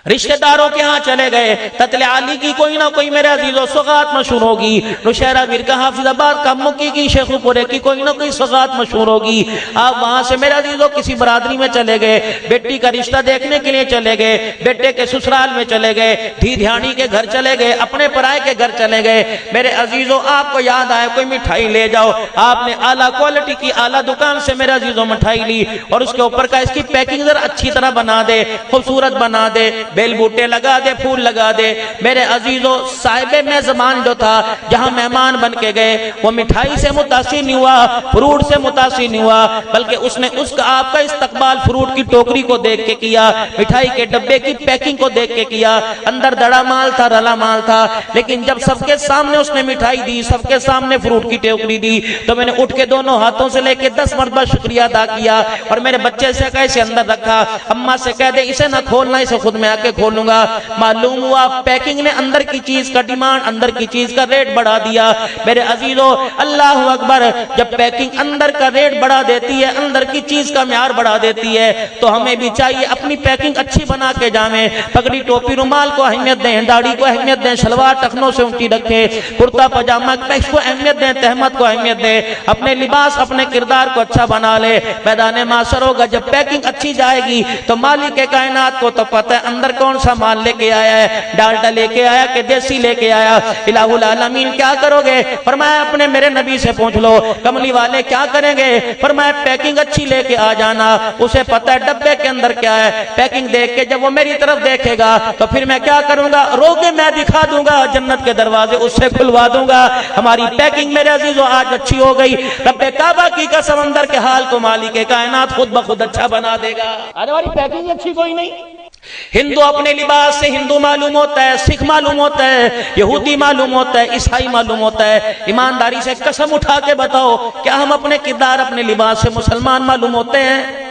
رشتہ داروں کے ہاں چلے گئے، تتل علی کی کوئی نہ کوئی میرے عزیزو سوغات مشہور ہوگی، نوشہرہ ورکہ حافظ آباد کا مکی کی شیخ پورے کی کوئی نہ کوئی سوغات مشہور ہوگی۔ آپ وہاں سے میرے عزیزو کسی برادری میں چلے گئے، بیٹی کا رشتہ دیکھنے کے لیے چلے گئے، بیٹے کے سسرال میں چلے گئے، دھی دھیانی کے گھر چلے گئے، اپنے پرائے کے گھر چلے گئے، میرے عزیزو آپ کو یاد آئے کوئی مٹھائی لے جاؤ، آپ نے اعلیٰ کوالٹی کی اعلیٰ دکان سے میرے عزیزو مٹھائی لی اور اس کے اوپر کا اس کی پیکنگ ذرا اچھی طرح بنا دے، خوبصورت بنا دے، بیل بوٹے لگا دے، پھول لگا دے۔ میرے عزیزو صاحب میزبان جو تھا جہاں مہمان بن کے گئے وہ مٹھائی سے متاثر نہیں ہوا، فروٹ سے متاثر نہیں ہوا، بلکہ اس نے آپ کا استقبال فروٹ کی ٹوکری کو دیکھ کے کیا، مٹھائی کے ڈبے کی پیکنگ کو دیکھ کے کیا، اندر دڑا مال تھا، رلا مال تھا، لیکن جب سب کے سامنے اس نے مٹھائی دی، سب کے سامنے فروٹ کی ٹوکری دی تو میں نے اٹھ کے دونوں ہاتھوں سے لے کے 10 مرتبہ شکریہ ادا کیا اور میرے بچے سے کہا اسے اندر رکھا، اماں سے کہہ دے اسے نہ کھولنا، اسے خود میں آ کے کھولوں گا۔ معلوم ہوا پیکنگ نے اندر کی چیز کا ڈیمانڈ، اندر کی چیز کا ریٹ بڑھا دیا۔ میرے عزیزو اللہ اکبر، جب پیکنگ اندر کا ریٹ بڑھا دیتی ہے، اندر کی چیز کا معیار بڑھا دیتی ہے تو ہمیں بھی چاہیے اپنی پیکنگ اچھی بنا کے جائیں، پگڑی ٹوپی رومال کو اہمیت دیں، داڑھی کو اہمیت دیں، شلوار ٹخنوں سے اونچی رکھیں، کرتا پاجامہ پیش کو اہمیت دیں، تہمت کو اہمیت دیں، اپنے لباس اپنے کردار کو اچھا بنا لے۔ میدان معاشر ہوگا جب پیکنگ اچھی جائے گی تو مالک کائنات کو تو پتہ ہے اندر کون سا مال لے کے آیا ہے، ڈالڈا لے کے آیا کہ دیسی لے کے آیا۔ الہ العالمین کیا کرو گے؟ فرمایا اپنے میرے نبی سے پوچھ لو۔ کملی والے کیا کریں گے؟ فرمایا پیکنگ اچھی لے کے آ جانا، اسے پتہ ہے ڈبے کے اندر کیا ہے، پیکنگ دیکھ کے جب وہ میری طرف دیکھے گا تو پھر میں کیا کروں گا؟ روگے میں دکھا دوں گا، جنت کے دروازے اس سے کھلوا دوں گا۔ ہماری پیکنگ میرے عزیزو آج اچھی ہو گئی، رب کعبہ کی قسم اندر کے حال کو مالک کائنات خود بخود اچھا بنا دے گا۔ آج ہماری پیکنگ اچھی کوئی نہیں۔ ہندو اپنے لباس سے ہندو معلوم ہوتا ہے، سکھ معلوم ہوتا ہے، یہودی معلوم ہوتا ہے، عیسائی معلوم ہوتا ہے۔ ایمانداری سے قسم اٹھا کے بتاؤ کیا ہم اپنے کردار اپنے لباس سے مسلمان معلوم ہوتے ہیں؟